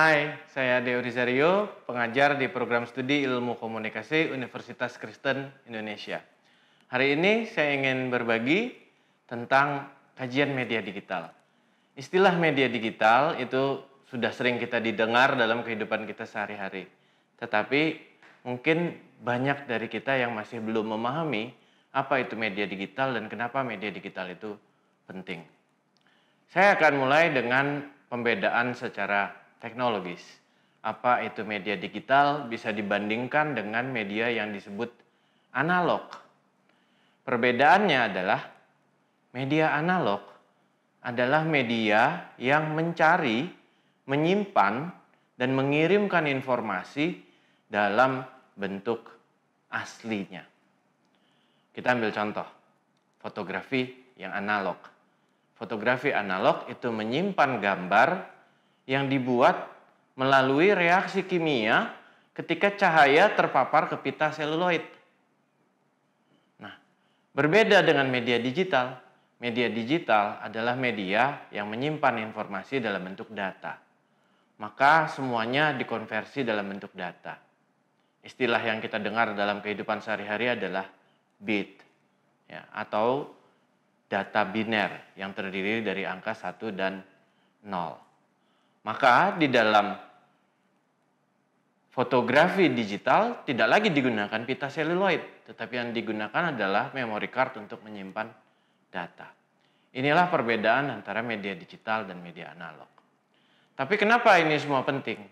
Hai, saya Deo Rizario, pengajar di program studi Ilmu Komunikasi Universitas Kristen Indonesia. Hari ini saya ingin berbagi tentang kajian media digital. Istilah media digital itu sudah sering kita didengar dalam kehidupan kita sehari-hari. Tetapi mungkin banyak dari kita yang masih belum memahami apa itu media digital dan kenapa media digital itu penting. Saya akan mulai dengan pembedaan secara teknologis. Apa itu media digital bisa dibandingkan dengan media yang disebut analog. Perbedaannya adalah media analog adalah media yang mencari, menyimpan, dan mengirimkan informasi dalam bentuk aslinya. Kita ambil contoh, fotografi yang analog. Fotografi analog itu menyimpan gambar yang dibuat melalui reaksi kimia ketika cahaya terpapar ke pita seluloid. Nah, berbeda dengan media digital. Media digital adalah media yang menyimpan informasi dalam bentuk data. Maka semuanya dikonversi dalam bentuk data. Istilah yang kita dengar dalam kehidupan sehari-hari adalah bit, ya, atau data biner yang terdiri dari angka 1 dan 0. Maka di dalam fotografi digital tidak lagi digunakan pita seluloid, tetapi yang digunakan adalah memory card untuk menyimpan data. Inilah perbedaan antara media digital dan media analog. Tapi kenapa ini semua penting?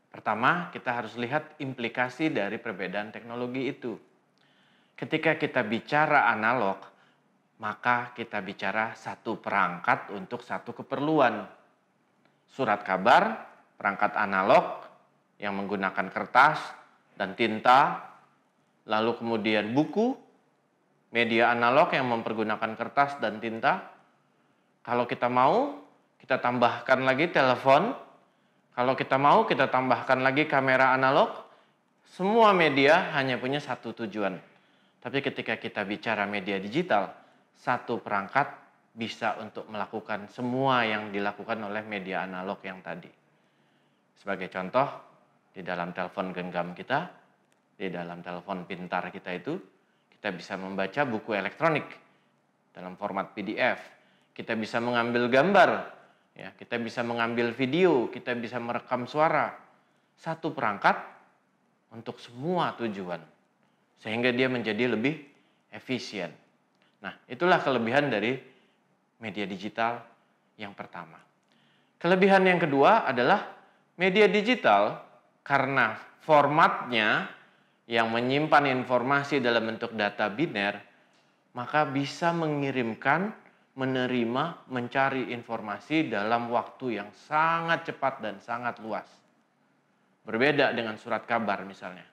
Pertama, kita harus lihat implikasi dari perbedaan teknologi itu. Ketika kita bicara analog, maka kita bicara satu perangkat untuk satu keperluan. Surat kabar, perangkat analog yang menggunakan kertas dan tinta, lalu kemudian buku, media analog yang mempergunakan kertas dan tinta. Kalau kita mau, kita tambahkan lagi telepon. Kalau kita mau, kita tambahkan lagi kamera analog. Semua media hanya punya satu tujuan. Tapi ketika kita bicara media digital, satu perangkat bisa untuk melakukan semua yang dilakukan oleh media analog yang tadi. Sebagai contoh, di dalam telepon genggam kita, di dalam telepon pintar kita itu, kita bisa membaca buku elektronik dalam format PDF. Kita bisa mengambil gambar, ya, kita bisa mengambil video, kita bisa merekam suara. Satu perangkat untuk semua tujuan, sehingga dia menjadi lebih efisien. Nah, itulah kelebihan dari media digital yang pertama. Kelebihan yang kedua adalah media digital karena formatnya yang menyimpan informasi dalam bentuk data biner, maka bisa mengirimkan, menerima, mencari informasi dalam waktu yang sangat cepat dan sangat luas. Berbeda dengan surat kabar misalnya.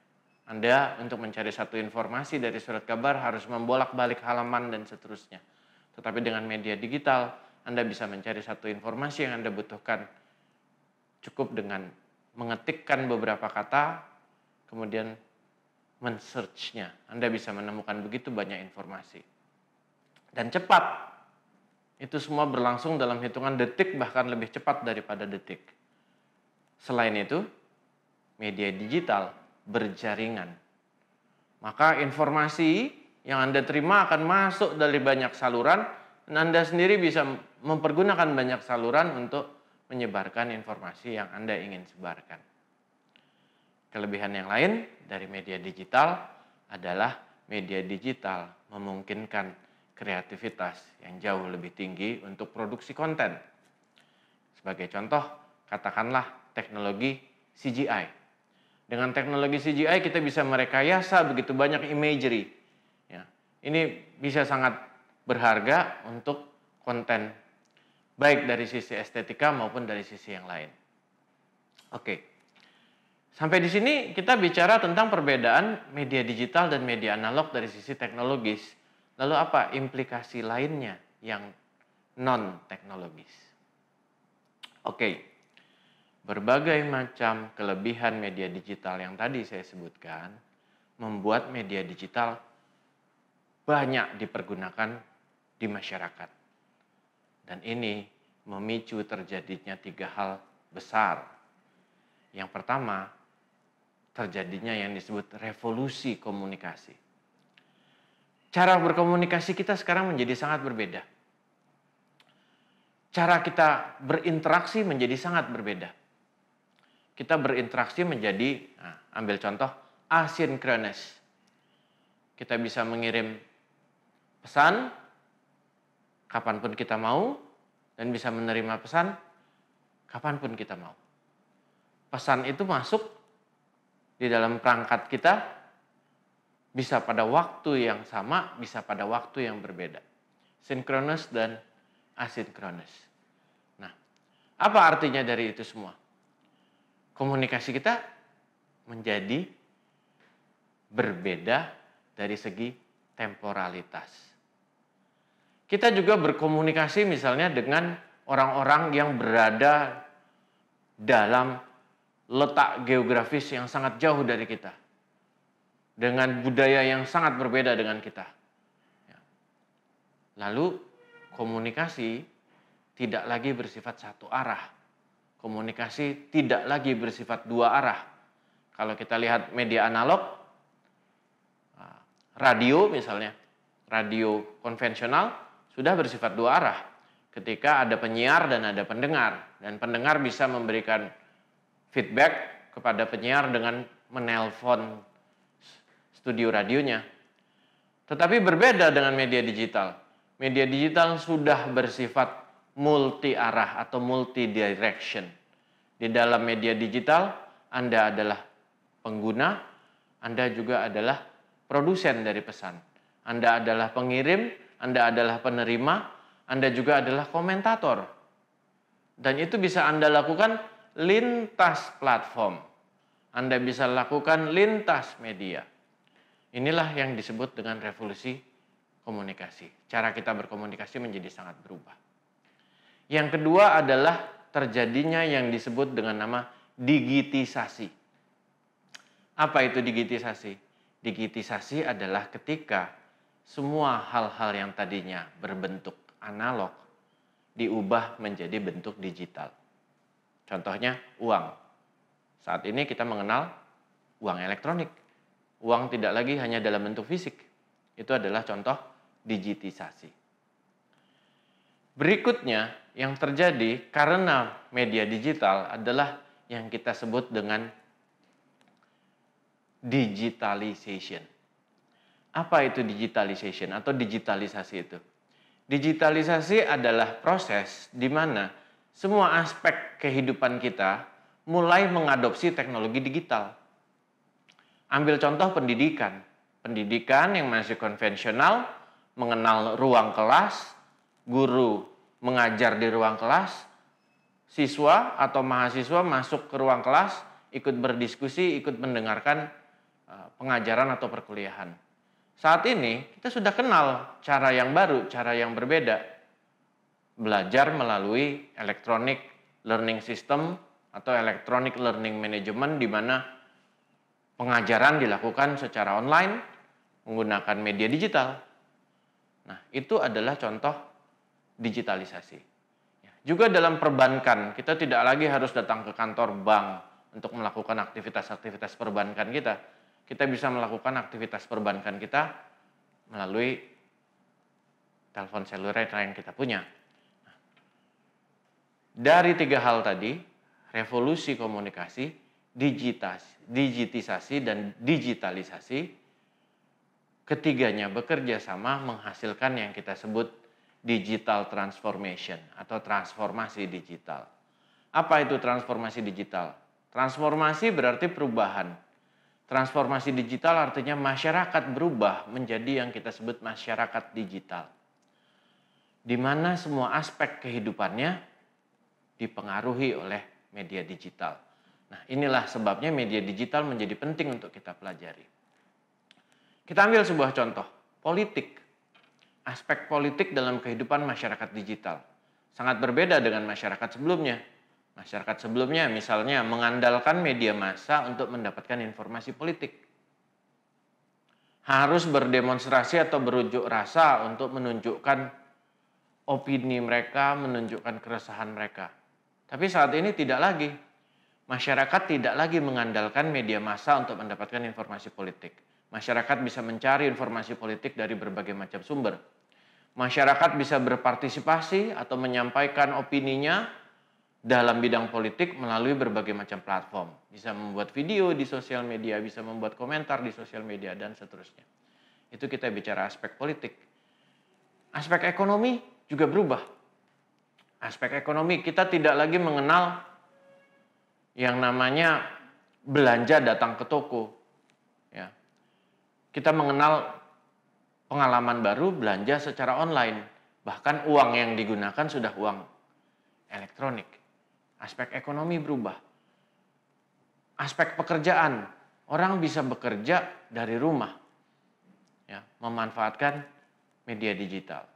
Anda untuk mencari satu informasi dari surat kabar harus membolak-balik halaman dan seterusnya. Tetapi dengan media digital, Anda bisa mencari satu informasi yang Anda butuhkan cukup dengan mengetikkan beberapa kata, kemudian men-search-nya. Anda bisa menemukan begitu banyak informasi. Dan cepat. Itu semua berlangsung dalam hitungan detik, bahkan lebih cepat daripada detik. Selain itu, media digital berjaringan. Maka informasi yang Anda terima akan masuk dari banyak saluran, dan Anda sendiri bisa mempergunakan banyak saluran untuk menyebarkan informasi yang Anda ingin sebarkan. Kelebihan yang lain dari media digital adalah media digital memungkinkan kreativitas yang jauh lebih tinggi untuk produksi konten. Sebagai contoh, katakanlah teknologi CGI. Dengan teknologi CGI kita bisa merekayasa begitu banyak imagery. Ya, ini bisa sangat berharga untuk konten, baik dari sisi estetika maupun dari sisi yang lain. Oke, sampai di sini kita bicara tentang perbedaan media digital dan media analog dari sisi teknologis. Lalu apa implikasi lainnya yang non-teknologis? Oke. Berbagai macam kelebihan media digital yang tadi saya sebutkan membuat media digital banyak dipergunakan di masyarakat. Dan ini memicu terjadinya 3 hal besar Yang pertama, terjadinya yang disebut revolusi komunikasi. Cara berkomunikasi kita sekarang menjadi sangat berbeda. Cara kita berinteraksi menjadi sangat berbeda. Kita berinteraksi menjadi, ambil contoh, asinkronis. Kita bisa mengirim pesan kapanpun kita mau dan bisa menerima pesan kapanpun kita mau. Pesan itu masuk di dalam perangkat kita bisa pada waktu yang sama, bisa pada waktu yang berbeda. Sinkronus dan asinkronus. Nah, apa artinya dari itu semua? Komunikasi kita menjadi berbeda dari segi temporalitas. Kita juga berkomunikasi misalnya dengan orang-orang yang berada dalam letak geografis yang sangat jauh dari kita. Dengan budaya yang sangat berbeda dengan kita. Lalu komunikasi tidak lagi bersifat satu arah. Komunikasi tidak lagi bersifat dua arah. Kalau kita lihat media analog, radio misalnya, radio konvensional sudah bersifat dua arah. Ketika ada penyiar dan ada pendengar. Dan pendengar bisa memberikan feedback kepada penyiar dengan menelpon studio radionya. Tetapi berbeda dengan media digital. Media digital sudah bersifat multi arah atau multi direction. Di dalam media digital, Anda adalah pengguna, Anda juga adalah produsen dari pesan. Anda adalah pengirim, Anda adalah penerima, Anda juga adalah komentator. Dan itu bisa Anda lakukan lintas platform. Anda bisa lakukan lintas media. Inilah yang disebut dengan revolusi komunikasi. Cara kita berkomunikasi menjadi sangat berubah. Yang kedua adalah terjadinya yang disebut dengan nama digitisasi. Apa itu digitisasi? Digitisasi adalah ketika semua hal-hal yang tadinya berbentuk analog diubah menjadi bentuk digital. Contohnya uang. Saat ini kita mengenal uang elektronik. Uang tidak lagi hanya dalam bentuk fisik. Itu adalah contoh digitisasi. Berikutnya yang terjadi karena media digital adalah yang kita sebut dengan digitalization. Apa itu digitalization atau digitalisasi itu? Digitalisasi adalah proses di mana semua aspek kehidupan kita mulai mengadopsi teknologi digital. Ambil contoh pendidikan. Pendidikan yang masih konvensional, mengenal ruang kelas, guru mengajar di ruang kelas, siswa atau mahasiswa masuk ke ruang kelas, ikut berdiskusi, ikut mendengarkan pengajaran atau perkuliahan. Saat ini kita sudah kenal cara yang baru, cara yang berbeda. Belajar melalui electronic learning system atau electronic learning management di mana pengajaran dilakukan secara online menggunakan media digital. Nah, itu adalah contoh digitalisasi. Juga dalam perbankan, kita tidak lagi harus datang ke kantor bank untuk melakukan aktivitas-aktivitas perbankan kita. Kita bisa melakukan aktivitas perbankan kita melalui telepon seluler yang kita punya. Dari tiga hal tadi, revolusi komunikasi, digitisasi, dan digitalisasi, ketiganya bekerja sama menghasilkan yang kita sebut digital transformation atau transformasi digital. Apa itu transformasi digital? Transformasi berarti perubahan. Transformasi digital artinya masyarakat berubah menjadi yang kita sebut masyarakat digital. Di mana semua aspek kehidupannya dipengaruhi oleh media digital. Nah, inilah sebabnya media digital menjadi penting untuk kita pelajari. Kita ambil sebuah contoh, politik. Aspek politik dalam kehidupan masyarakat digital sangat berbeda dengan masyarakat sebelumnya. Masyarakat sebelumnya misalnya mengandalkan media massa untuk mendapatkan informasi politik. Harus berdemonstrasi atau berujuk rasa untuk menunjukkan opini mereka, menunjukkan keresahan mereka. Tapi saat ini tidak lagi. Masyarakat tidak lagi mengandalkan media massa untuk mendapatkan informasi politik. Masyarakat bisa mencari informasi politik dari berbagai macam sumber. Masyarakat bisa berpartisipasi atau menyampaikan opininya dalam bidang politik melalui berbagai macam platform. Bisa membuat video di sosial media, bisa membuat komentar di sosial media, dan seterusnya. Itu kita bicara aspek politik. Aspek ekonomi juga berubah. Aspek ekonomi, kita tidak lagi mengenal yang namanya belanja datang ke toko. Ya. Kita mengenal pengalaman baru belanja secara online. Bahkan uang yang digunakan sudah uang elektronik. Aspek ekonomi berubah. Aspek pekerjaan, orang bisa bekerja dari rumah. Ya, memanfaatkan media digital.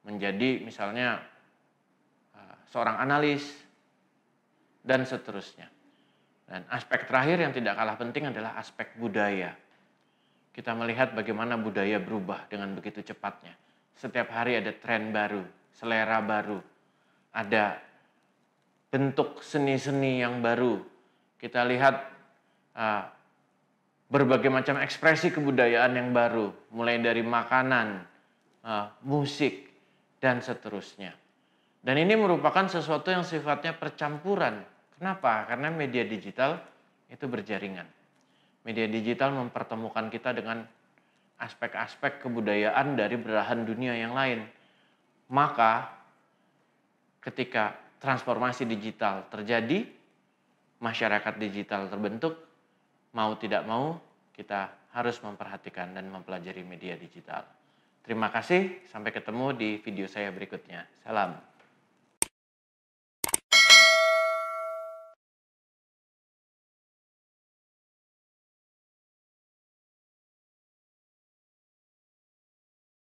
Menjadi misalnya seorang analis dan seterusnya. Dan aspek terakhir yang tidak kalah penting adalah aspek budaya. Kita melihat bagaimana budaya berubah dengan begitu cepatnya. Setiap hari ada tren baru, selera baru, ada bentuk seni-seni yang baru. Kita lihat berbagai macam ekspresi kebudayaan yang baru, mulai dari makanan, musik, dan seterusnya. Dan ini merupakan sesuatu yang sifatnya percampuran. Kenapa? Karena media digital itu berjaringan. Media digital mempertemukan kita dengan aspek-aspek kebudayaan dari belahan dunia yang lain. Maka ketika transformasi digital terjadi, masyarakat digital terbentuk, mau tidak mau kita harus memperhatikan dan mempelajari media digital. Terima kasih, sampai ketemu di video saya berikutnya. Salam.